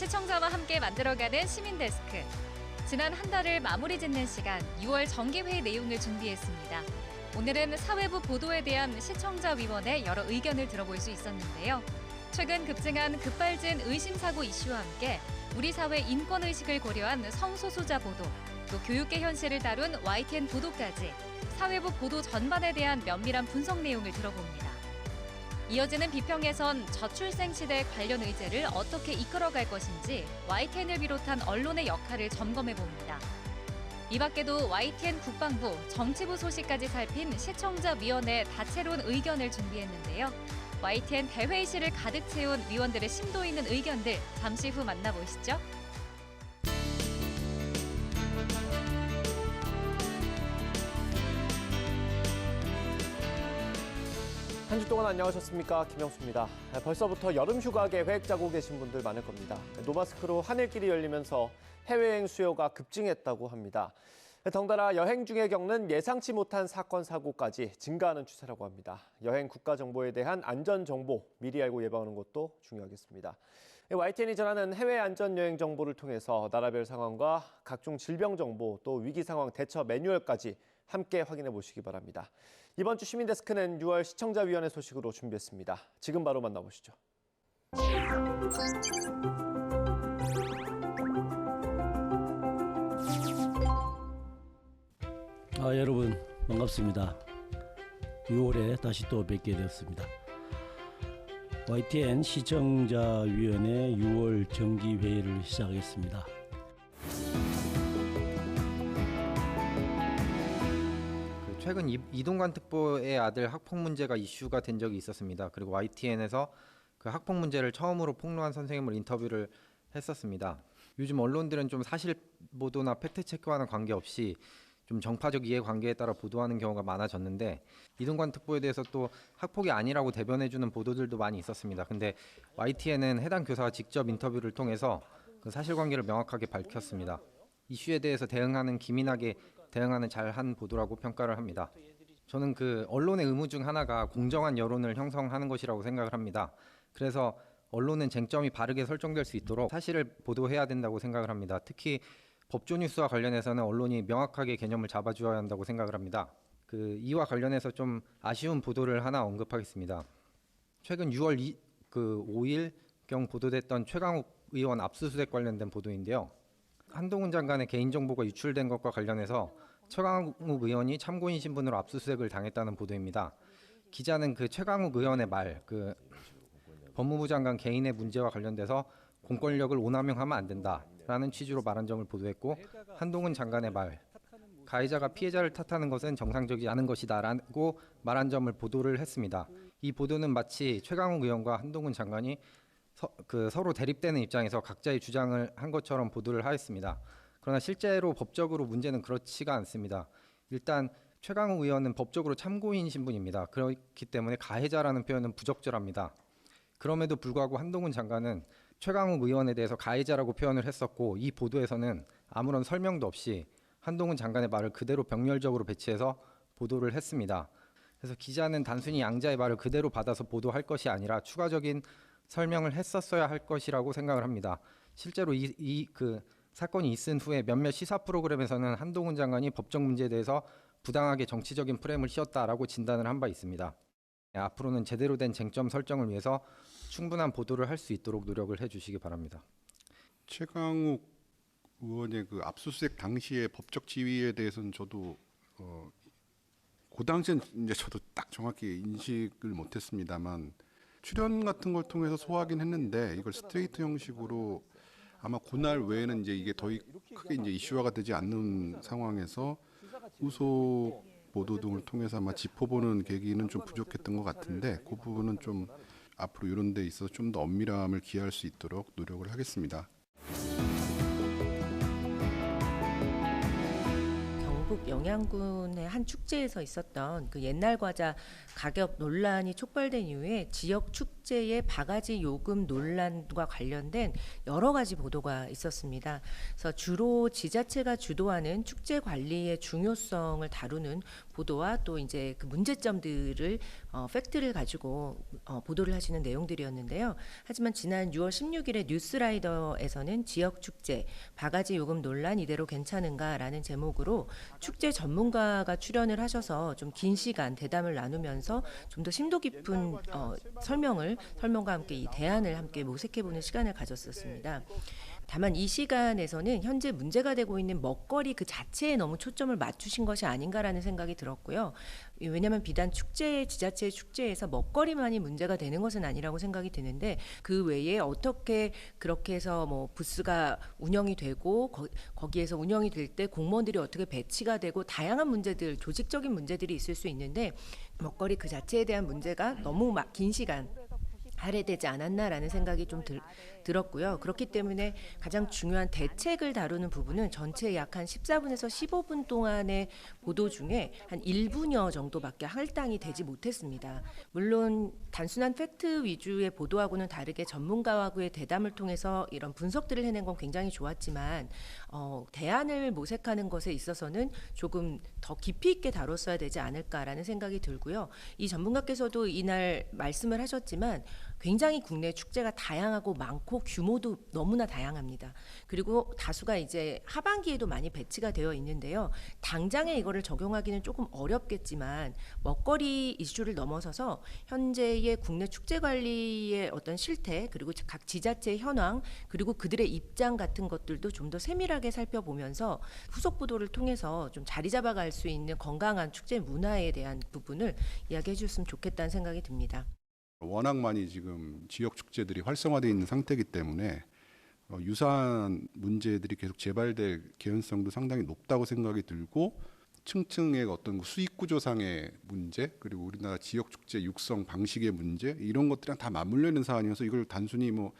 시청자와 함께 만들어가는 시민데스크. 지난 한 달을 마무리 짓는 시간 6월 정기회의 내용을 준비했습니다. 오늘은 사회부 보도에 대한 시청자위원회 여러 의견을 들어볼 수 있었는데요. 최근 급증한 급발진 의심사고 이슈와 함께 우리 사회 인권의식을 고려한 성소수자 보도, 또 교육계 현실을 다룬 YTN 보도까지 사회부 보도 전반에 대한 면밀한 분석 내용을 들어봅니다. 이어지는 비평에선 저출생 시대 관련 의제를 어떻게 이끌어갈 것인지 YTN을 비롯한 언론의 역할을 점검해봅니다. 이 밖에도 YTN 국방부, 정치부 소식까지 살핀 시청자위원회 다채로운 의견을 준비했는데요. YTN 대회의실을 가득 채운 위원들의 심도 있는 의견들 잠시 후 만나보시죠. 한 주 동안 안녕하셨습니까? 김영수입니다. 벌써부터 여름 휴가 계획 짜고 계신 분들 많을 겁니다. 노마스크로 하늘길이 열리면서 해외여행 수요가 급증했다고 합니다. 덩달아 여행 중에 겪는 예상치 못한 사건, 사고까지 증가하는 추세라고 합니다. 여행 국가 정보에 대한 안전 정보 미리 알고 예방하는 것도 중요하겠습니다. YTN이 전하는 해외 안전 여행 정보를 통해서 나라별 상황과 각종 질병 정보, 또 위기 상황 대처 매뉴얼까지 함께 확인해 보시기 바랍니다. 이번 주 시민데스크는 6월 시청자위원회 소식으로 준비했습니다. 지금 바로 만나보시죠. 여러분 반갑습니다. 6월에 다시 또 뵙게 되었습니다. YTN 시청자위원회 6월 정기회의를 시작하겠습니다. 최근 이동관 특보의 아들 학폭 문제가 이슈가 된 적이 있었습니다. 그리고 YTN에서 그 학폭 문제를 처음으로 폭로한 선생님을 인터뷰를 했었습니다. 요즘 언론들은 좀 사실 보도나 팩트 체크와는 관계없이 좀 정파적 이해관계에 따라 보도하는 경우가 많아졌는데, 이동관 특보에 대해서 또 학폭이 아니라고 대변해주는 보도들도 많이 있었습니다. 근데 YTN은 해당 교사와 직접 인터뷰를 통해서 그 사실관계를 명확하게 밝혔습니다. 이슈에 대해서 대응하는 기민하게 대응하는 잘한 보도라고 평가를 합니다. 저는 그 언론의 의무 중 하나가 공정한 여론을 형성하는 것이라고 생각을 합니다. 그래서 언론은 쟁점이 바르게 설정될 수 있도록 사실을 보도해야 된다고 생각을 합니다. 특히 법조 뉴스와 관련해서는 언론이 명확하게 개념을 잡아주어야 한다고 생각을 합니다. 이와 관련해서 좀 아쉬운 보도를 하나 언급하겠습니다. 최근 6월 5일경 보도됐던 최강욱 의원 압수수색 관련된 보도인데요. 한동훈 장관의 개인정보가 유출된 것과 관련해서 최강욱 의원이 참고인 신분으로 압수수색을 당했다는 보도입니다. 기자는 그 최강욱 의원의 말, 법무부 장관 개인의 문제와 관련돼서 공권력을 오남용하면 안 된다라는 취지로 말한 점을 보도했고, 한동훈 장관의 말, 가해자가 피해자를 탓하는 것은 정상적이지 않은 것이다라고 말한 점을 보도를 했습니다. 이 보도는 마치 최강욱 의원과 한동훈 장관이 서로 대립되는 입장에서 각자의 주장을 한 것처럼 보도를 하였습니다. 그러나 실제로 법적으로 문제는 그렇지가 않습니다. 일단 최강욱 의원은 법적으로 참고인 신분입니다. 그렇기 때문에 가해자라는 표현은 부적절합니다. 그럼에도 불구하고 한동훈 장관은 최강욱 의원에 대해서 가해자라고 표현을 했었고, 이 보도에서는 아무런 설명도 없이 한동훈 장관의 말을 그대로 병렬적으로 배치해서 보도를 했습니다. 그래서 기자는 단순히 양자의 말을 그대로 받아서 보도할 것이 아니라 추가적인 설명을 했었어야 할 것이라고 생각을 합니다. 실제로 그 사건이 있은 후에 몇몇 시사 프로그램에서는 한동훈 장관이 법적 문제에 대해서 부당하게 정치적인 프레임을 씌웠다라고 진단을 한 바 있습니다. 앞으로는 제대로 된 쟁점 설정을 위해서 충분한 보도를 할 수 있도록 노력을 해주시기 바랍니다. 최강욱 의원의 그 압수수색 당시의 법적 지위에 대해서는 저도 그 당시엔 이제 저도 딱 정확히 인식을 못했습니다만, 출연 같은 걸 통해서 소화하긴 했는데, 이걸 스트레이트 형식으로 아마 그날 외에는 이제 이게 더 크게 이제 이슈화가 되지 않는 상황에서 후속 보도 등을 통해서 아마 짚어보는 계기는 좀 부족했던 것 같은데, 그 부분은 좀 앞으로 이런 데 있어서 좀 더 엄밀함을 기할 수 있도록 노력을 하겠습니다. 경북 영양군의 한 축제에서 있었던 그 옛날 과자 가격 논란이 촉발된 이후에 지역 축제의 바가지 요금 논란과 관련된 여러 가지 보도가 있었습니다. 그래서 주로 지자체가 주도하는 축제 관리의 중요성을 다루는 보도와 또 이제 그 문제점들을 팩트를 가지고 보도를 하시는 내용들이었는데요. 하지만 지난 6월 16일에 뉴스라이더에서는 지역 축제 바가지 요금 논란 이대로 괜찮은가라는 제목으로 축제 전문가가 출연을 하셔서 좀 긴 시간 대담을 나누면서 좀 더 심도 깊은 설명과 함께 이 대안을 함께 모색해보는 시간을 가졌었습니다. 다만 이 시간에서는 현재 문제가 되고 있는 먹거리 그 자체에 너무 초점을 맞추신 것이 아닌가라는 생각이 들었고요. 왜냐하면 비단 지자체의 축제에서 먹거리만이 문제가 되는 것은 아니라고 생각이 드는데 그 외에 어떻게 그렇게 해서 뭐 부스가 운영이 되고 거기에서 운영이 될 때 공무원들이 어떻게 배치가 되고 다양한 문제들, 조직적인 문제들이 있을 수 있는데 먹거리 그 자체에 대한 문제가 너무 긴 시간 할애되지 않았나라는 생각이 좀 들었고요. 그렇기 때문에 가장 중요한 대책을 다루는 부분은 전체 약 한 14분에서 15분 동안의 보도 중에 한 1분여 정도밖에 할당이 되지 못했습니다. 물론 단순한 팩트 위주의 보도하고는 다르게 전문가와의 대담을 통해서 이런 분석들을 해낸 건 굉장히 좋았지만 대안을 모색하는 것에 있어서는 조금 더 깊이 있게 다뤘어야 되지 않을까라는 생각이 들고요. 이 전문가께서도 이날 말씀을 하셨지만 굉장히 국내 축제가 다양하고 많고 규모도 너무나 다양합니다. 그리고 다수가 이제 하반기에도 많이 배치가 되어 있는데요. 당장에 이거를 적용하기는 조금 어렵겠지만 먹거리 이슈를 넘어서서 현재의 국내 축제 관리의 어떤 실태 그리고 각 지자체의 현황 그리고 그들의 입장 같은 것들도 좀 더 세밀하게 살펴보면서 후속 보도를 통해서 좀 자리 잡아갈 수 있는 건강한 축제 문화에 대한 부분을 이야기해 주셨으면 좋겠다는 생각이 듭니다. 워낙 많이 지금 지역 축제들이 활성화되어 있는 상태이기 때문에 유사한 문제들이 계속 재발될 개연성도 상당히 높다고 생각이 들고 층층의 어떤 수익 구조상의 문제 그리고 우리나라 지역 축제 육성 방식의 문제 이런 것들이랑 다 맞물려 있는 사안이어서 이걸 단순히 뭐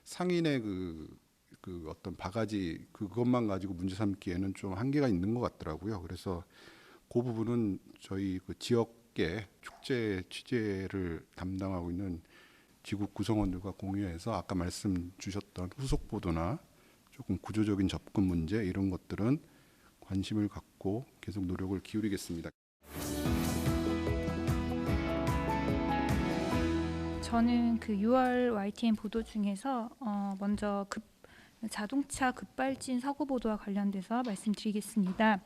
상인의 그 어떤 바가지 그것만 가지고 문제 삼기에는 좀 한계가 있는 것 같더라고요. 그래서 그 부분은 저희 그 지역계 축제 취재를 담당하고 있는 지국 구성원들과 공유해서 아까 말씀 주셨던 후속 보도나 조금 구조적인 접근 문제 이런 것들은 관심을 갖고 계속 노력을 기울이겠습니다. 저는 그 6월 YTN 보도 중에서 먼저 자동차 급발진 사고 보도와 관련돼서 말씀드리겠습니다.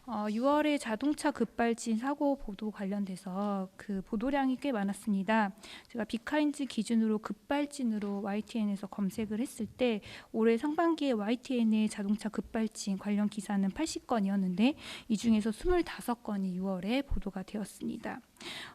6월에 자동차 급발진 사고 보도 관련돼서 그 보도량이 꽤 많았습니다. 제가 비카인즈 기준으로 급발진으로 YTN에서 검색을 했을 때 올해 상반기에 YTN의 자동차 급발진 관련 기사는 80건이었는데 이 중에서 25건이 6월에 보도가 되었습니다.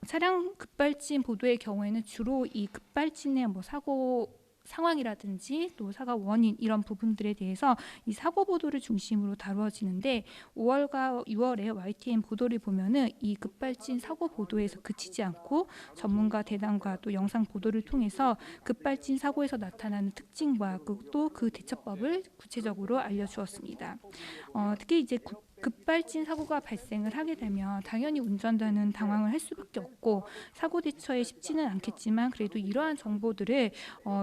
차량 급발진 보도의 경우에는 주로 이 급발진의 사고 상황이라든지 또 사고 원인 이런 부분들에 대해서 이 사고 보도를 중심으로 다루어지는데 5월과 6월에 YTN 보도를 보면은 이 급발진 사고 보도에서 그치지 않고 전문가 대담과 또 영상 보도를 통해서 급발진 사고에서 나타나는 특징과 또 그 대처법을 구체적으로 알려주었습니다. 특히 이제 급발진 사고가 발생을 하게 되면 당연히 운전자는 당황을 할 수밖에 없고 사고 대처에 쉽지는 않겠지만 그래도 이러한 정보들을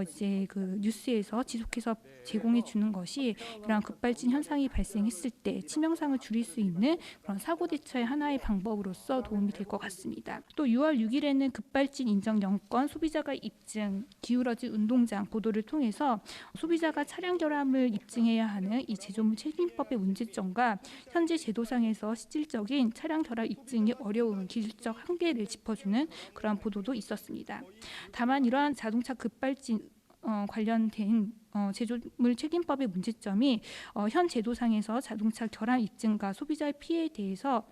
이제 그 뉴스에서 지속해서 제공해 주는 것이 이러한 급발진 현상이 발생했을 때 치명상을 줄일 수 있는 그런 사고 대처의 하나의 방법으로서 도움이 될 것 같습니다. 또 6월 6일에는 급발진 인정 영권 소비자가 입증 기울어진 운동장 보도를 통해서 소비자가 차량 결함을 입증해야 하는 이 제조물 책임법의 문제점과 현재 제도상에서 실질적인 차량 결함 입증이 어려운 기술적 한계를 짚어주는 그러한 보도도 있었습니다. 다만 이러한 자동차 급발진 관련된 제조물 책임법의 문제점이 현 제도상에서 자동차 결함 입증과 소비자의 피해에 대해서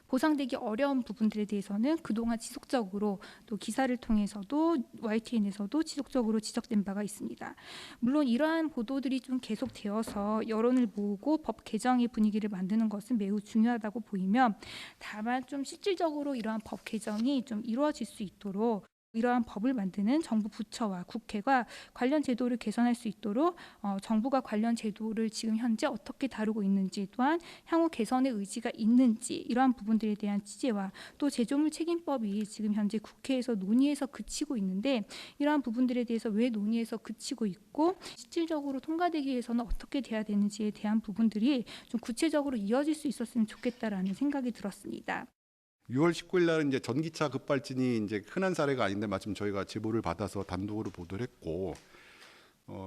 보상되기 어려운 부분들에 대해서는 그동안 지속적으로 또 기사를 통해서도 YTN에서도 지속적으로 지적된 바가 있습니다. 물론 이러한 보도들이 좀 계속되어서 여론을 모으고 법 개정의 분위기를 만드는 것은 매우 중요하다고 보이며 다만 좀 실질적으로 이러한 법 개정이 좀 이루어질 수 있도록 이러한 법을 만드는 정부 부처와 국회가 관련 제도를 개선할 수 있도록 정부가 관련 제도를 지금 현재 어떻게 다루고 있는지, 또한 향후 개선의 의지가 있는지, 이러한 부분들에 대한 취재와 또 제조물 책임법이 지금 현재 국회에서 논의해서 그치고 있는데, 이러한 부분들에 대해서 왜 논의해서 그치고 있고 실질적으로 통과되기 위해서는 어떻게 돼야 되는지에 대한 부분들이 좀 구체적으로 이어질 수 있었으면 좋겠다라는 생각이 들었습니다. 6월 19일 날 이제 전기차 급발진이 이제 흔한 사례가 아닌데 마침 저희가 제보를 받아서 단독으로 보도를 했고,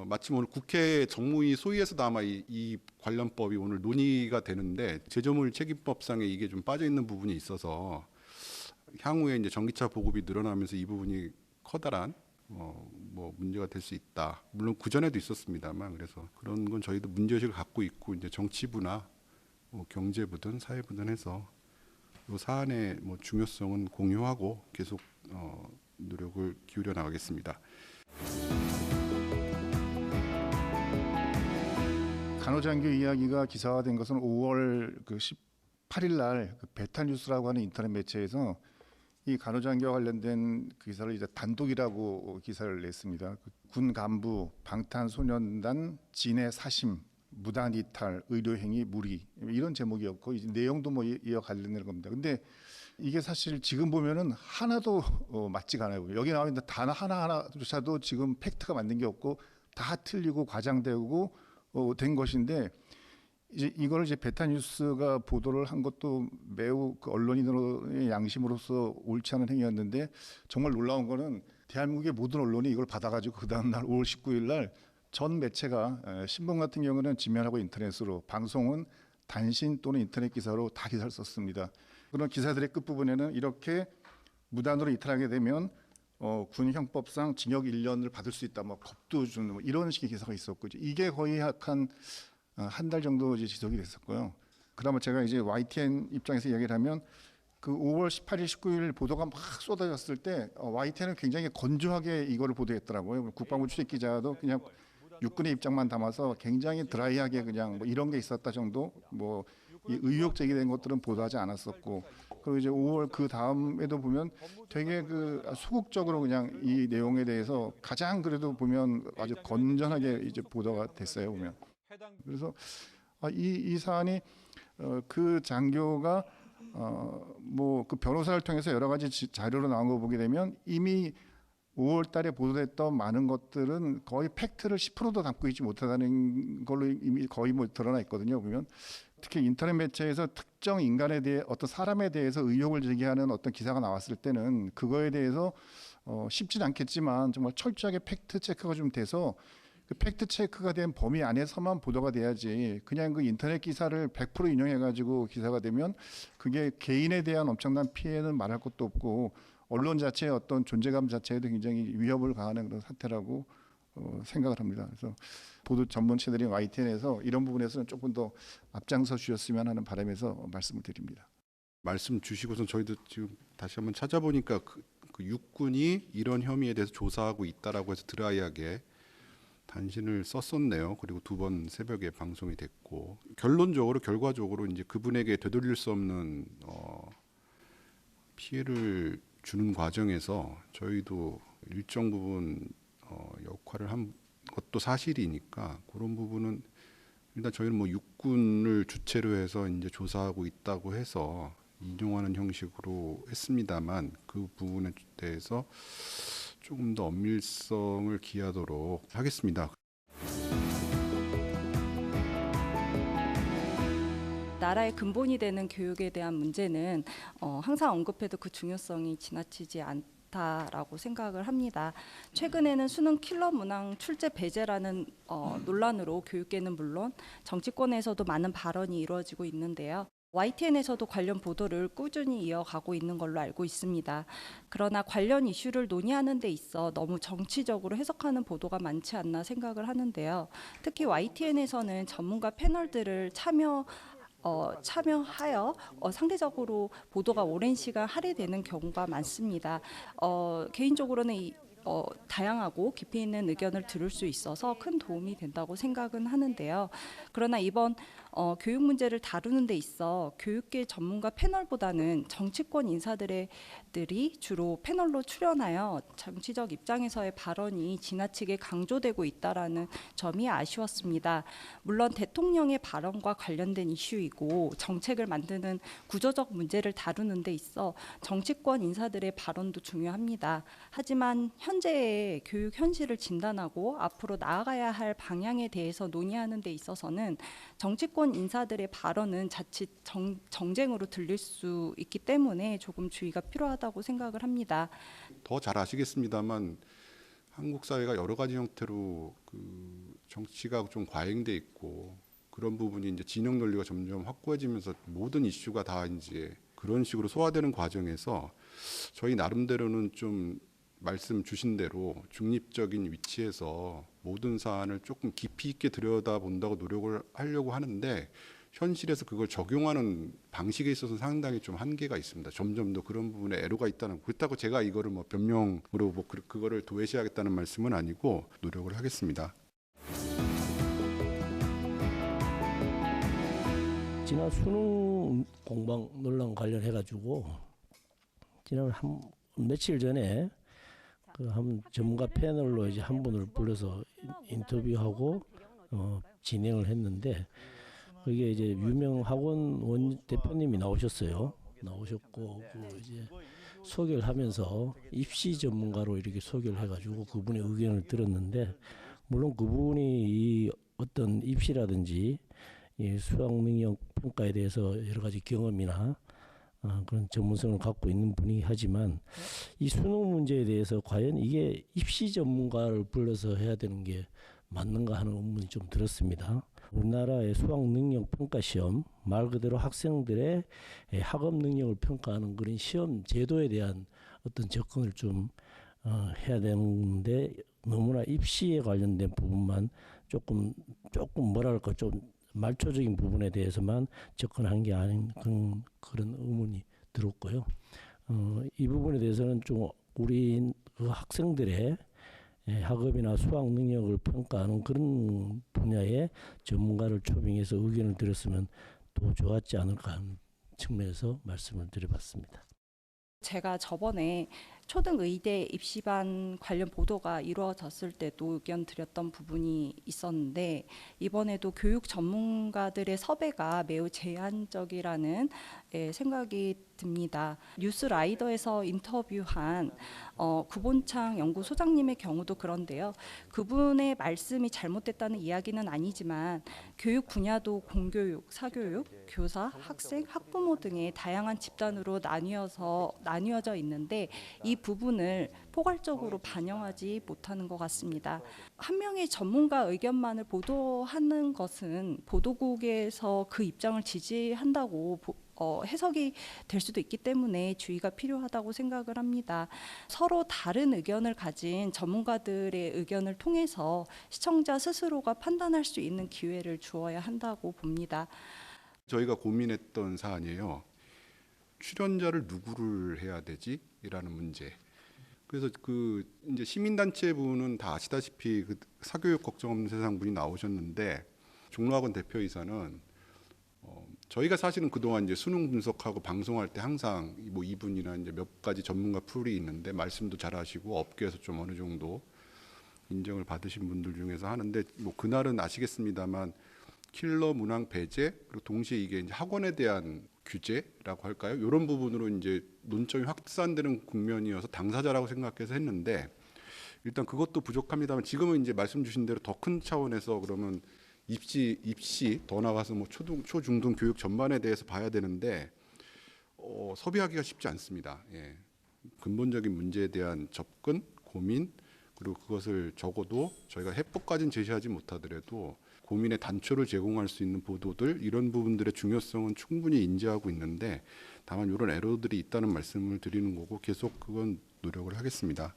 마침 오늘 국회 정무위 소위에서도 아마 이 관련법이 오늘 논의가 되는데, 제조물 책임법상에 이게 좀 빠져 있는 부분이 있어서 향후에 이제 전기차 보급이 늘어나면서 이 부분이 커다란 뭐 문제가 될 수 있다. 물론 그 전에도 있었습니다만, 그래서 그런 건 저희도 문제의식을 갖고 있고, 이제 정치부나 경제부든 사회부든 해서 이 사안의 뭐 중요성은 공유하고 계속 노력을 기울여 나가겠습니다. 간호장교 이야기가 기사화된 것은 5월 18일 날 베타뉴스라고 하는 인터넷 매체에서 이 간호장교와 관련된 그 기사를 이제 단독이라고 기사를 냈습니다. 군 간부 방탄소년단 진해 사심 무단 이탈, 의료행위 무리, 이런 제목이었고, 이제 내용도 뭐 이어 관련된 겁니다. 근데 이게 사실 지금 보면은 하나도 맞지가 않아요. 여기 나와 있는 단어 하나하나조차도 지금 팩트가 맞는 게 없고 다 틀리고 과장되고 된 것인데, 이제 이걸 이제 베타뉴스가 보도를 한 것도 매우 그 언론인으로의 양심으로서 옳지 않은 행위였는데, 정말 놀라운 거는 대한민국의 모든 언론이 이걸 받아가지고 그 다음 날 5월 19일 날 전 매체가, 신문 같은 경우는 지면하고 인터넷으로, 방송은 단신 또는 인터넷 기사로 다 기사를 썼습니다. 그런 기사들의 끝부분에는 이렇게 무단으로 이탈하게 되면 군 형법상 징역 1년을 받을 수 있다, 뭐 겁도 주는 뭐 이런 식의 기사가 있었고, 이게 거의 한 달 정도 이제 지속이 됐었고요. 그다음에 제가 이제 YTN 입장에서 이야기를 하면, 그 5월 18일, 19일 보도가 막 쏟아졌을 때 YTN은 굉장히 건조하게 이거를 보도했더라고요. 국방부 출입 기자도 그냥 육군의 입장만 담아서 굉장히 드라이하게 그냥 뭐 이런 게 있었다 정도, 뭐 이 의혹 제기된 것들은 보도하지 않았었고, 그리고 이제 5월 그 다음에도 보면 되게 그 소극적으로 그냥 이 내용에 대해서 가장 그래도 보면 아주 건전하게 이제 보도가 됐어요, 보면. 그래서 이 사안이 그 장교가 뭐 그 변호사를 통해서 여러 가지 자료로 나온 거 보게 되면 이미 5월 달에 보도됐던 많은 것들은 거의 팩트를 10%도 담고 있지 못하다는 걸로 이미 거의 뭐 드러나 있거든요. 보면 특히 인터넷 매체에서 특정 인간에 대해, 어떤 사람에 대해서 의혹을 제기하는 어떤 기사가 나왔을 때는 그거에 대해서 쉽진 않겠지만 정말 철저하게 팩트 체크가 좀 돼서 그 팩트 체크가 된 범위 안에서만 보도가 돼야지, 그냥 그 인터넷 기사를 100% 인용해가지고 기사가 되면 그게 개인에 대한 엄청난 피해는 말할 것도 없고, 언론 자체의 어떤 존재감 자체에도 굉장히 위협을 가하는 그런 사태라고 생각을 합니다. 그래서 보도 전문체들인 YTN에서 이런 부분에서는 조금 더 앞장서 주셨으면 하는 바람에서 말씀을 드립니다. 말씀 주시고선 저희도 지금 다시 한번 찾아보니까 그 육군이 이런 혐의에 대해서 조사하고 있다라고 해서 드라이하게 단신을 썼었네요. 그리고 2번 새벽에 방송이 됐고, 결과적으로 이제 그분에게 되돌릴 수 없는 피해를 주는 과정에서 저희도 일정 부분 역할을 한 것도 사실이니까, 그런 부분은 일단 저희는 뭐 육군을 주체로 해서 이제 조사하고 있다고 해서 인용하는 형식으로 했습니다만, 그 부분에 대해서 조금 더 엄밀성을 기하도록 하겠습니다. 나라의 근본이 되는 교육에 대한 문제는 항상 언급해도 그 중요성이 지나치지 않다라고 생각을 합니다. 최근에는 수능 킬러 문항 출제 배제라는 논란으로 교육계는 물론 정치권에서도 많은 발언이 이루어지고 있는데요. YTN에서도 관련 보도를 꾸준히 이어가고 있는 걸로 알고 있습니다. 그러나 관련 이슈를 논의하는 데 있어 너무 정치적으로 해석하는 보도가 많지 않나 생각을 하는데요. 특히 YTN에서는 전문가 패널들을 참여하여 상대적으로 보도가 오랜 시간 할애되는 경우가 많습니다. 개인적으로는 다양하고 깊이 있는 의견을 들을 수 있어서 큰 도움이 된다고 생각은 하는데요. 그러나 이번 교육 문제를 다루는 데 있어 교육계 전문가 패널보다는 정치권 인사들이 주로 패널로 출연하여 정치적 입장에서의 발언이 지나치게 강조되고 있다라는 점이 아쉬웠습니다. 물론 대통령의 발언과 관련된 이슈이고 정책을 만드는 구조적 문제를 다루는 데 있어 정치권 인사들의 발언도 중요합니다. 하지만 현재의 교육 현실을 진단하고 앞으로 나아가야 할 방향에 대해서 논의하는 데 있어서는 정치권 인사들의 발언은 자칫 정쟁으로 들릴 수 있기 때문에 조금 주의가 필요하다고 생각을 합니다. 더 잘 아시겠습니다만 한국 사회가 여러 가지 형태로 그 정치가 좀 과잉돼 있고 그런 부분이 이제 진영 논리가 점점 확고해지면서 모든 이슈가 다 이제 그런 식으로 소화되는 과정에서 저희 나름대로는 좀 말씀 주신 대로 중립적인 위치에서 모든 사안을 조금 깊이 있게 들여다본다고 노력을 하려고 하는데 현실에서 그걸 적용하는 방식에 있어서 상당히 좀 한계가 있습니다. 점점 더 그런 부분에 애로가 있다는, 그렇다고 제가 이거를 뭐 변명으로 뭐 그거를 도외시하겠다는 말씀은 아니고 노력을 하겠습니다. 지난 수능 공방 논란 관련해 가지고 지난 며칠 전에 그 한 전문가 패널로 이제 한 분을 불러서 인터뷰하고 진행을 했는데 그게 이제 유명 학원 원 대표님이 나오셨어요. 나오셨고 그 이제 소개를 하면서 입시 전문가로 이렇게 소개를 해가지고 그분의 의견을 들었는데 물론 그분이 이 어떤 입시라든지 이 수학 능력 평가에 대해서 여러 가지 경험이나 그런 전문성을 갖고 있는 분이 하지만 이 수능 문제에 대해서 과연 이게 입시 전문가를 불러서 해야 되는 게 맞는가 하는 의문이 좀 들었습니다. 우리나라의 수학 능력 평가 시험, 말 그대로 학생들의 학업 능력을 평가하는 그런 시험 제도에 대한 어떤 접근을 좀 해야 되는데 너무나 입시에 관련된 부분만 조금 뭐랄까 좀 말초적인 부분에 대해서만 접근한 게 아닌 그런 의문이 들었고요. 이 부분에 대해서는 좀 우리 그 학생들의 학업이나 수학 능력을 평가하는 그런 분야의 전문가를 초빙해서 의견을 드렸으면 더 좋았지 않을까 하는 측면에서 말씀을 드려봤습니다. 제가 저번에 초등 의대 입시반 관련 보도가 이루어졌을 때도 의견 드렸던 부분이 있었는데 이번에도 교육 전문가들의 섭외가 매우 제한적이라는 생각이 듭니다. 뉴스라이더에서 인터뷰한 구본창 연구소장님의 경우도 그런데요. 그분의 말씀이 잘못됐다는 이야기는 아니지만 교육 분야도 공교육, 사교육, 교사, 학생, 학부모 등의 다양한 집단으로 나뉘어져 있는데 이 부분을 포괄적으로 반영하지 못하는 것 같습니다. 한 명의 전문가 의견만을 보도하는 것은 보도국에서 그 입장을 지지한다고 해석이 될 수도 있기 때문에 주의가 필요하다고 생각을 합니다. 서로 다른 의견을 가진 전문가들의 의견을 통해서 시청자 스스로가 판단할 수 있는 기회를 주어야 한다고 봅니다. 저희가 고민했던 사안이에요. 출연자를 누구를 해야 되지? 이라는 문제. 그래서 그 이제 시민단체 분은 다 아시다시피 그 사교육 걱정 없는 세상 분이 나오셨는데 종로학원 대표이사는 저희가 사실은 그동안 이제 수능 분석하고 방송할 때 항상 뭐 이분이나 이제 몇 가지 전문가 풀이 있는데 말씀도 잘하시고 업계에서 좀 어느 정도 인정을 받으신 분들 중에서 하는데 뭐 그날은 아시겠습니다만 킬러 문항 배제 그리고 동시에 이게 이제 학원에 대한 규제라고 할까요? 이런 부분으로 이제 논점이 확산되는 국면이어서 당사자라고 생각해서 했는데 일단 그것도 부족합니다만 지금은 이제 말씀 주신 대로 더 큰 차원에서 그러면 입시 더 나가서 뭐 초중등 교육 전반에 대해서 봐야 되는데 섭외하기가 쉽지 않습니다. 예. 근본적인 문제에 대한 접근, 고민 그리고 그것을 적어도 저희가 해법까지는 제시하지 못하더라도 고민의 단초를 제공할 수 있는 보도들 이런 부분들의 중요성은 충분히 인지하고 있는데 다만 이런 에러들이 있다는 말씀을 드리는 거고 계속 그건 노력을 하겠습니다.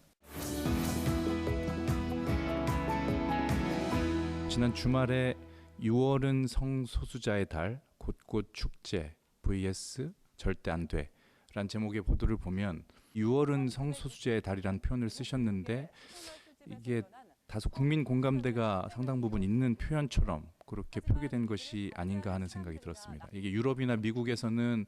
지난 주말에 6월은 성소수자의 달 곳곳 축제 vs 절대 안 돼 란 제목의 보도를 보면 6월은 성소수자의 달이라는 표현을 쓰셨는데 이게 다소 국민 공감대가 상당 부분 있는 표현처럼 그렇게 표기된 것이 아닌가 하는 생각이 들었습니다. 이게 유럽이나 미국에서는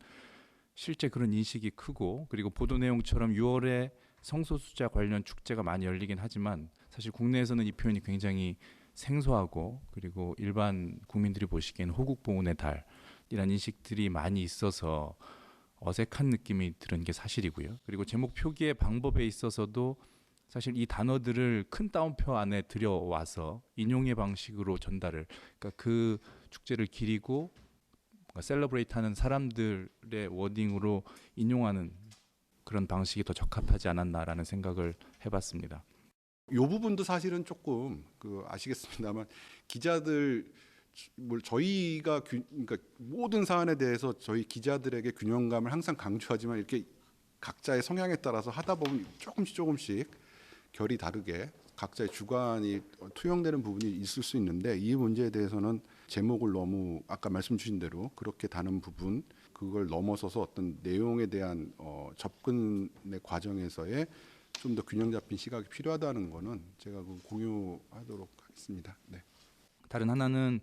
실제 그런 인식이 크고 그리고 보도 내용처럼 6월에 성소수자 관련 축제가 많이 열리긴 하지만 사실 국내에서는 이 표현이 굉장히 생소하고 그리고 일반 국민들이 보시기엔 호국보훈의 달이라는 인식들이 많이 있어서 어색한 느낌이 드는 게 사실이고요. 그리고 제목 표기의 방법에 있어서도 사실 이 단어들을 큰 따옴표 안에 들여와서 인용의 방식으로 전달을 그러니까 그 축제를 기리고 셀러브레이트하는 사람들의 워딩으로 인용하는 그런 방식이 더 적합하지 않았나라는 생각을 해봤습니다. 이 부분도 사실은 조금 아시겠습니다만 기자들 저희가 그러니까 모든 사안에 대해서 저희 기자들에게 균형감을 항상 강조하지만 이렇게 각자의 성향에 따라서 하다 보면 조금씩 결이 다르게 각자의 주관이 투영되는 부분이 있을 수 있는데 이 문제에 대해서는 제목을 너무 아까 말씀 주신 대로 그렇게 다는 부분 그걸 넘어서서 어떤 내용에 대한 접근의 과정에서의 좀 더 균형 잡힌 시각이 필요하다는 거는 제가 공유하도록 하겠습니다. 네. 다른 하나는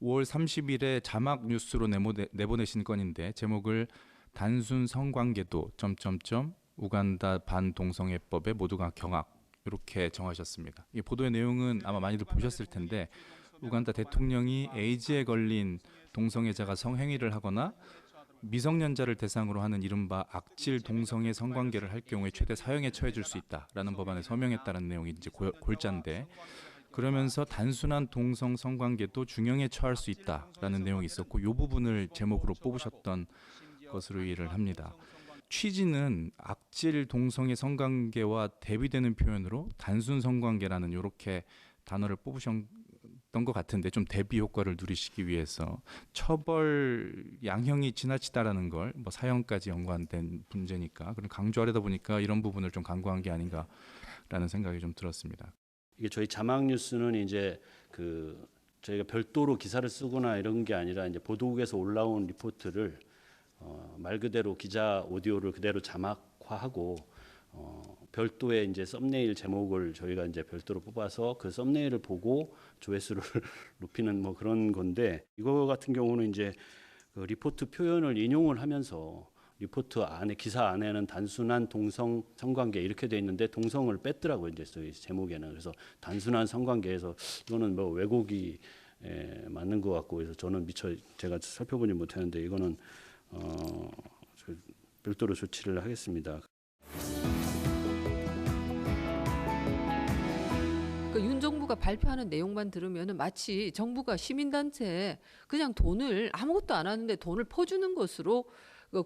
5월 30일에 자막 뉴스로 내보내신 건인데 제목을 단순 성관계도 우간다 반동성애법에 모두가 경악 이렇게 정하셨습니다. 이 보도의 내용은 아마 많이들 보셨을 텐데 우간다 대통령이 에이즈에 걸린 동성애자가 성행위를 하거나 미성년자를 대상으로 하는 이른바 악질 동성애 성관계를 할 경우에 최대 사형에 처해질 수 있다라는 법안에 서명했다는 내용이 이제 골자인데 그러면서 단순한 동성 성관계도 중형에 처할 수 있다라는 내용이 있었고 이 부분을 제목으로 뽑으셨던 것으로 이해를 합니다. 취지는 악질 동성애 성관계와 대비되는 표현으로 단순 성관계라는 이렇게 단어를 뽑으셨던 것 같은데 좀 대비 효과를 누리시기 위해서 처벌 양형이 지나치다라는 걸 사형까지 연관된 문제니까 그런 강조하려다 보니까 이런 부분을 좀 강구한 게 아닌가라는 생각이 좀 들었습니다. 이게 저희 자막 뉴스는 이제 저희가 별도로 기사를 쓰거나 이런 게 아니라 이제 보도국에서 올라온 리포트를 말 그대로 기자 오디오를 그대로 자막화하고 별도의 이제 썸네일 제목을 저희가 이제 별도로 뽑아서 그 썸네일을 보고 조회수를 높이는 그런 건데 이거 같은 경우는 이제 그 리포트 표현을 인용을 하면서 리포트 안에 기사 안에는 단순한 동성 성관계 이렇게 돼 있는데 동성을 뺐더라고요 이제 저희 제목에는. 그래서 단순한 성관계에서 이거는 왜곡이 맞는 것 같고 그래서 저는 미처 제가 살펴보지 못했는데 이거는 별도로 조치를 하겠습니다. 윤 정부가 발표하는 내용만 들으면 마치 정부가 시민단체에 그냥 돈을 아무것도 안 하는데 돈을 퍼주는 것으로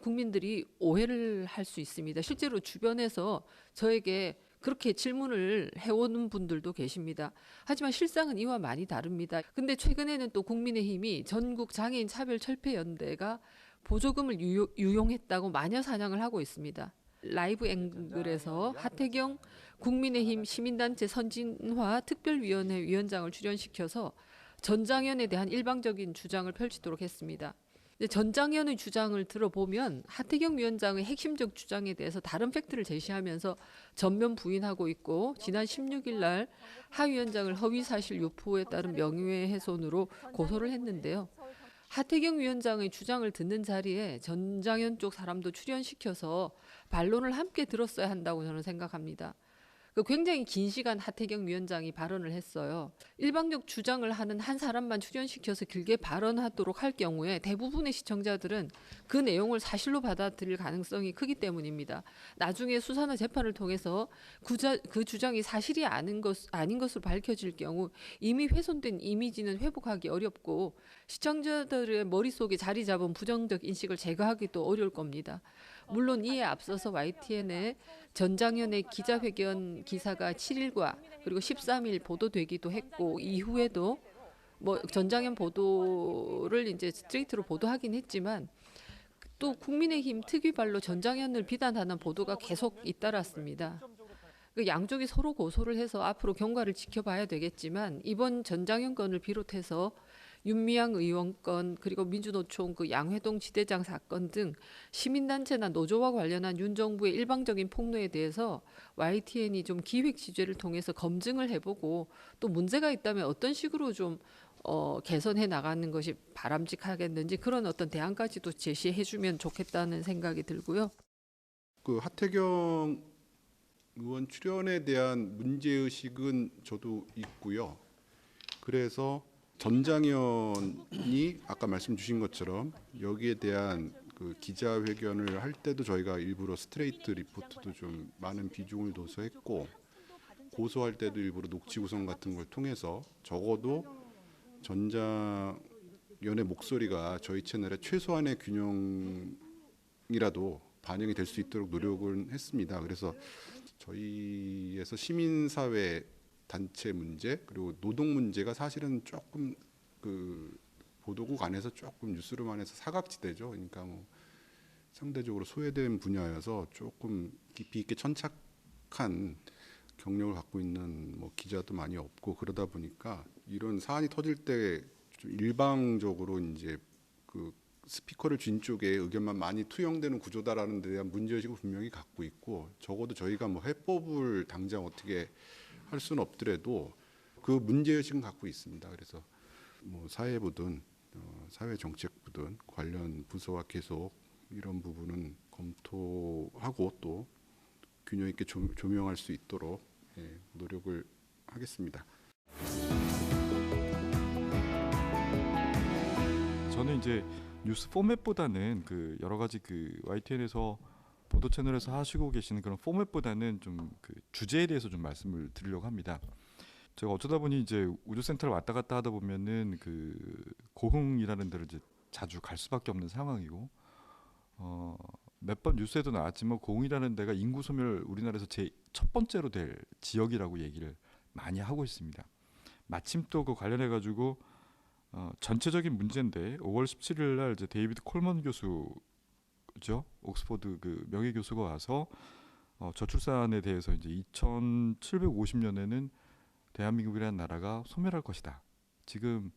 국민들이 오해를 할 수 있습니다. 실제로 주변에서 저에게 그렇게 질문을 해오는 분들도 계십니다. 하지만 실상은 이와 많이 다릅니다. 근데 최근에는 또 국민의힘이 전국 장애인 차별철폐연대가 보조금을 유용했다고 마녀사냥을 하고 있습니다. 라이브 앵글에서 하태경 국민의힘 시민단체 선진화 특별위원회 위원장을 출연시켜서 전장현에 대한 일방적인 주장을 펼치도록 했습니다. 전장현의 주장을 들어보면 하태경 위원장의 핵심적 주장에 대해서 다른 팩트를 제시하면서 전면 부인하고 있고 지난 16일 날 하 위원장을 허위사실 유포에 따른 명예훼손으로 고소를 했는데요. 하태경 위원장의 주장을 듣는 자리에 전장현 쪽 사람도 출연시켜서 반론을 함께 들었어야 한다고 저는 생각합니다. 굉장히 긴 시간 하태경 위원장이 발언을 했어요. 일방적 주장을 하는 한 사람만 출연시켜서 길게 발언하도록 할 경우에 대부분의 시청자들은 그 내용을 사실로 받아들일 가능성이 크기 때문입니다. 나중에 수사나 재판을 통해서 그 주장이 사실이 아닌 것으로 밝혀질 경우 이미 훼손된 이미지는 회복하기 어렵고 시청자들의 머릿속에 자리 잡은 부정적 인식을 제거하기도 어려울 겁니다. 물론 이에 앞서서 YTN의 전장현의 기자회견 기사가 7일과 그리고 13일 보도되기도 했고 이후에도 전장현 보도를 이제 스트레이트로 보도하긴 했지만 또 국민의힘 특위발로 전장현을 비난하는 보도가 계속 잇따랐습니다. 양쪽이 서로 고소를 해서 앞으로 경과를 지켜봐야 되겠지만 이번 전장현 건을 비롯해서 윤미향 의원 건 그리고 민주노총 그 양회동 지대장 사건 등 시민단체나 노조와 관련한 윤 정부의 일방적인 폭로에 대해서 YTN이 좀 기획 취재를 통해서 검증을 해보고 또 문제가 있다면 어떤 식으로 좀 개선해 나가는 것이 바람직하겠는지 그런 어떤 대안까지도 제시해주면 좋겠다는 생각이 들고요. 그 하태경 의원 출연에 대한 문제의식은 저도 있고요. 그래서 전장현이 아까 말씀 주신 것처럼 여기에 대한 그 기자회견을 할 때도 저희가 일부러 스트레이트 리포트도 좀 많은 비중을 둬서 했고, 고소할 때도 일부러 녹취 구성 같은 걸 통해서 적어도 전장현의 목소리가 저희 채널에 최소한의 균형이라도 반영이 될 수 있도록 노력을 했습니다. 그래서 저희에서 시민사회 단체 문제 그리고 노동 문제가 사실은 조금 그 보도국 안에서 조금 뉴스룸 안에서 사각지대죠. 그러니까 뭐 상대적으로 소외된 분야여서 조금 깊이 있게 천착한 경력을 갖고 있는 뭐 기자도 많이 없고, 그러다 보니까 이런 사안이 터질 때 좀 일방적으로 이제 그 스피커를 쥔 쪽에 의견만 많이 투영되는 구조다라는 데 대한 문제의식을 분명히 갖고 있고, 적어도 저희가 뭐 해법을 당장 어떻게 할 수는 없더라도 그 문제의식은 갖고 있습니다. 그래서 뭐 사회부든 사회정책부든 관련 부서와 계속 이런 부분은 검토하고 또 균형 있게 조명할 수 있도록 노력을 하겠습니다. 저는 이제 뉴스 포맷보다는 그 여러 가지 그 YTN에서 보도 채널에서 하시고 계시는 그런 포맷보다는 좀 그 주제에 대해서 좀 말씀을 드리려고 합니다. 제가 어쩌다 보니 이제 우주센터를 왔다 갔다 하다 보면은 그 고흥이라는 데를 이제 자주 갈 수밖에 없는 상황이고, 몇 번 뉴스에도 나왔지만 고흥이라는 데가 인구 소멸 우리나라에서 제 첫 번째로 될 지역이라고 얘기를 많이 하고 있습니다. 마침 또 그 관련해 가지고 전체적인 문제인데 5월 17일 날 이제 데이비드 콜먼 교수죠, 옥스퍼드 그 명예 교수가 와서 저출산에 대해서 이제 2750년에는 대한민국이라는 나라가 소멸할 것이다. 지금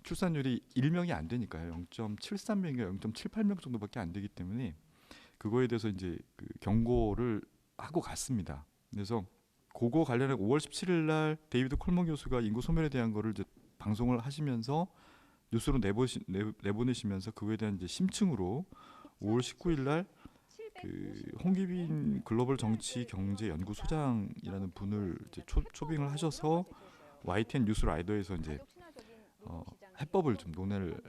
출산율이 1명이 안 되니까요. 0.73명이나 0.78명 정도밖에 안 되기 때문에 그거에 대해서 이제 그 경고를 하고 갔습니다. 그래서 그거 관련해 5월 17일 날 데이비드 콜먼 교수가 인구 소멸에 대한 거를 이제 방송을 하시면서 뉴스로 내보내시면서 그거에 대한 이제 심층으로 5월 19일 날 그 홍기빈 글로벌 정치 경제 연구소장이라는 분을 이제 초빙을 하셔서 YTN 뉴스 라이더에서 이제 해법을 좀 논의를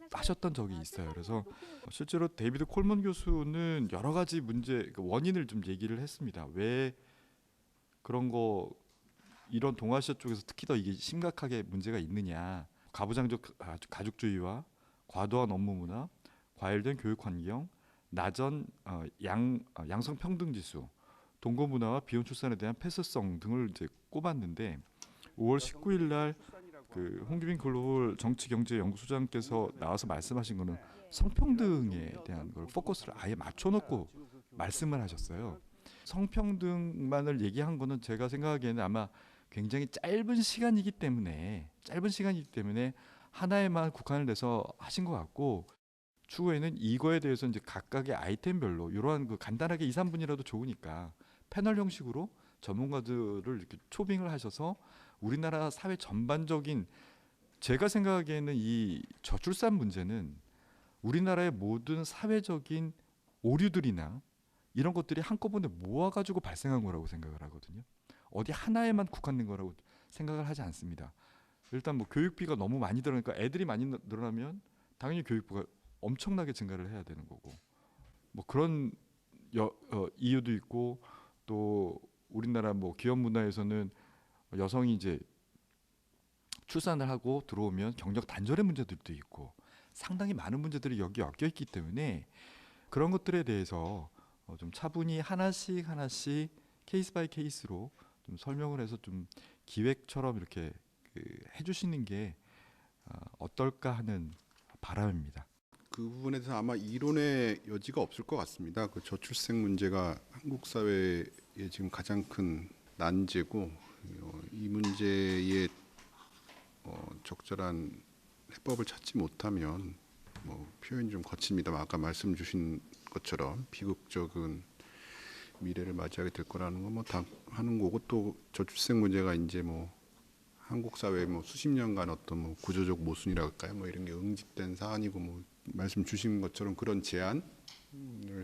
하셨던 적이 있어요. 그래서 실제로 데이비드 콜먼 교수는 여러 가지 문제 그 원인을 좀 얘기를 했습니다. 왜 그런 거 이런 동아시아 쪽에서 특히 더 이게 심각하게 문제가 있느냐. 가부장적 가족주의와 과도한 업무 문화, 과열된 교육 환경, 낮은 양성 평등 지수, 동거 문화와 비혼 출산에 대한 폐쇄성 등을 이제 꼽았는데 5월 19일 날 그 홍기빈 글로벌 정치 경제 연구소장께서 나와서 말씀하신 거는 성평등에 대한 걸 포커스를 아예 맞춰놓고 말씀을 하셨어요. 성평등만을 얘기한 거는 제가 생각하기에는 아마 굉장히 짧은 시간이기 때문에 하나에만 국한을 내서 하신 것 같고, 추후에는 이거에 대해서 이제 각각의 아이템별로 이러한 그 간단하게 2, 3분이라도 좋으니까 패널 형식으로 전문가들을 이렇게 초빙을 하셔서 우리나라 사회 전반적인, 제가 생각하기에는 이 저출산 문제는 우리나라의 모든 사회적인 오류들이나 이런 것들이 한꺼번에 모아가지고 발생한 거라고 생각을 하거든요. 어디 하나에만 국한된 거라고 생각을 하지 않습니다. 일단 뭐 교육비가 너무 많이 들어가니까 애들이 많이 늘어나면 당연히 교육비가 엄청나게 증가를 해야 되는 거고, 뭐 그런 이유도 있고, 또 우리나라 뭐 기업 문화에서는 여성이 이제 출산을 하고 들어오면 경력 단절의 문제들도 있고 상당히 많은 문제들이 여기 엮여 있기 때문에 그런 것들에 대해서 좀 차분히 하나씩 케이스 바이 케이스로 좀 설명을 해서 좀 기획처럼 이렇게 해주시는 게 어떨까 하는 바람입니다. 그 부분에 대해서 아마 이론의 여지가 없을 것 같습니다. 그 저출생 문제가 한국 사회의 지금 가장 큰 난제고, 이 문제에 적절한 해법을 찾지 못하면 표현이 좀 거칩니다만 아까 말씀 주신 것처럼 비극적인 미래를 맞이하게 될 거라는 건 다 하는 거고, 또 저출생 문제가 이제 한국 사회 수십 년간 어떤 구조적 모순이라 할까요? 이런 게 응집된 사안이고, 말씀 주신 것처럼 그런 제안을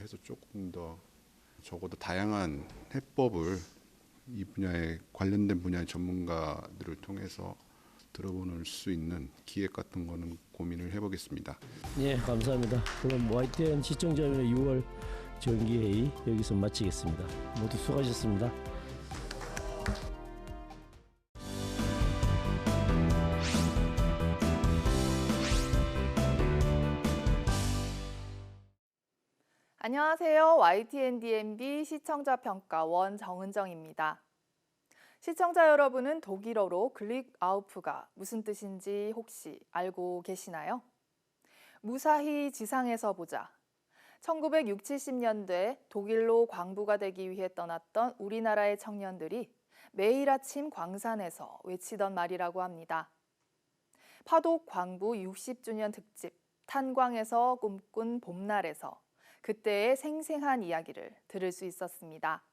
해서 조금 더 적어도 다양한 해법을 이 분야에 관련된 분야의 전문가들을 통해서 들어보는 수 있는 기획 같은 거는 고민을 해보겠습니다. 네, 감사합니다. 그럼 YTN 시청자위원회 6월 정기회의 여기서 마치겠습니다. 모두 수고하셨습니다. 안녕하세요. YTN DMB 시청자평가원 정은정입니다. 시청자 여러분은 독일어로 글릭아우프가 무슨 뜻인지 혹시 알고 계시나요? 무사히 지상에서 보자. 1960, 70년대 독일로 광부가 되기 위해 떠났던 우리나라의 청년들이 매일 아침 광산에서 외치던 말이라고 합니다. 파독 광부 60주년 특집 탄광에서 꿈꾼 봄날에서 그때의 생생한 이야기를 들을 수 있었습니다.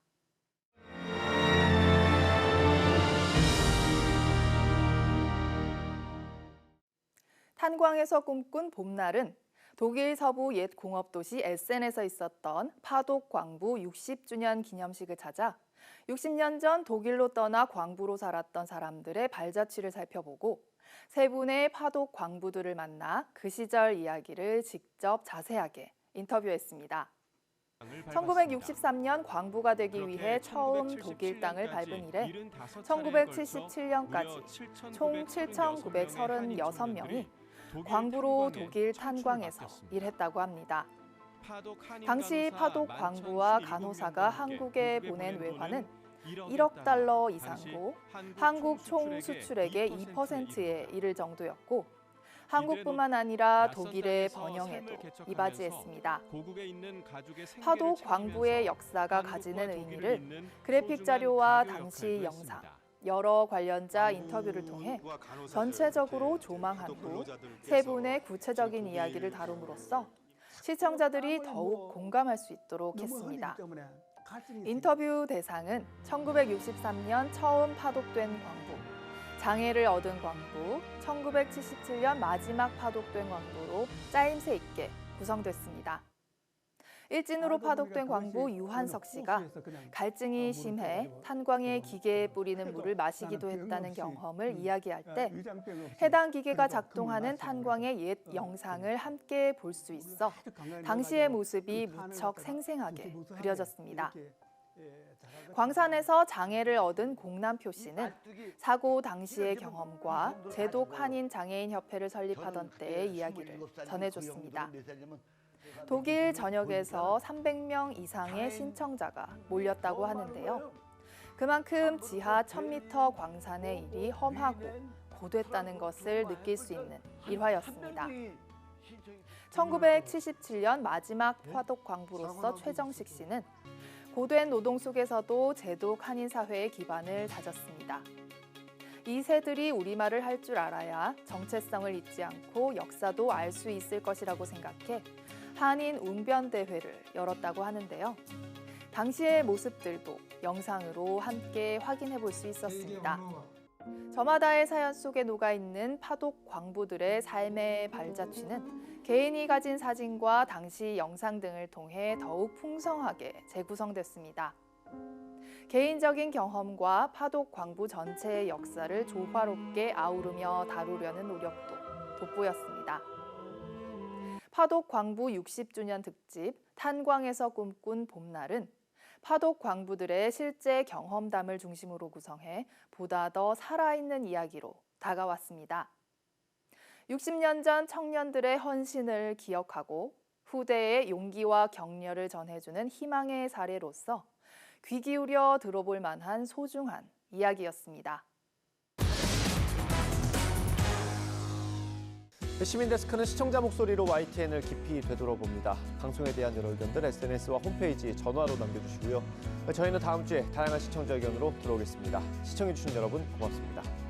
탄광에서 꿈꾼 봄날은 독일 서부 옛 공업도시 에센에서 있었던 파독 광부 60주년 기념식을 찾아 60년 전 독일로 떠나 광부로 살았던 사람들의 발자취를 살펴보고 세 분의 파독 광부들을 만나 그 시절 이야기를 직접 자세하게 인터뷰했습니다. 1963년 광부가 되기 위해 처음 독일 땅을 밟은 이래 1977년까지 총 7,936명이 광부로 독일 탄광에서 일했다고 합니다. 당시 파독 광부와 간호사가 한국에 보낸 외화는 1억 달러 이상고 한국 총 수출액의 2%에 이를 정도였고 한국뿐만 아니라 독일의 번영에도 이바지했습니다. 파독 광부의 역사가 가지는 의미를 그래픽 자료와 당시 영상, 여러 관련자 인터뷰를 통해 전체적으로 조망한 후 세 분의 구체적인 이야기를 다룸으로써 시청자들이 더욱 공감할 수 있도록 했습니다. 인터뷰 대상은 1963년 처음 파독된 광부, 장애를 얻은 광부, 1977년 마지막 파독된 광부로 짜임새 있게 구성됐습니다. 일진으로 파독된 광부 유한석 씨가 갈증이 심해 탄광의 기계에 뿌리는 물을 마시기도 했다는 경험을 이야기할 때 해당 기계가 작동하는 탄광의 옛 영상을 함께 볼 수 있어 당시의 모습이 무척 생생하게 그려졌습니다. 광산에서 장애를 얻은 공남표 씨는 사고 당시의 경험과 제독 한인 장애인 협회를 설립하던 때의 이야기를 전해줬습니다. 독일 전역에서 300명 이상의 신청자가 몰렸다고 하는데요. 그만큼 지하 1000m 광산의 일이 험하고 고됐다는 것을 느낄 수 있는 일화였습니다. 1977년 마지막 파독 광부로서 최정식 씨는 고된 노동 속에서도 제독 한인 사회의 기반을 다졌습니다. 이 새들이 우리말을 할 줄 알아야 정체성을 잊지 않고 역사도 알 수 있을 것이라고 생각해 한인 웅변대회를 열었다고 하는데요. 당시의 모습들도 영상으로 함께 확인해 볼 수 있었습니다. 저마다의 사연 속에 녹아있는 파독 광부들의 삶의 발자취는 개인이 가진 사진과 당시 영상 등을 통해 더욱 풍성하게 재구성됐습니다. 개인적인 경험과 파독 광부 전체의 역사를 조화롭게 아우르며 다루려는 노력도 돋보였습니다. 파독 광부 60주년 특집 탄광에서 꿈꾼 봄날은 파독 광부들의 실제 경험담을 중심으로 구성해 보다 더 살아있는 이야기로 다가왔습니다. 60년 전 청년들의 헌신을 기억하고 후대의 용기와 격려를 전해주는 희망의 사례로서 귀 기울여 들어볼 만한 소중한 이야기였습니다. 시민데스크는 시청자 목소리로 YTN을 깊이 되돌아봅니다. 방송에 대한 여러 의견들 SNS와 홈페이지, 전화로 남겨주시고요. 저희는 다음 주에 다양한 시청자 의견으로 돌아오겠습니다. 시청해주신 여러분 고맙습니다.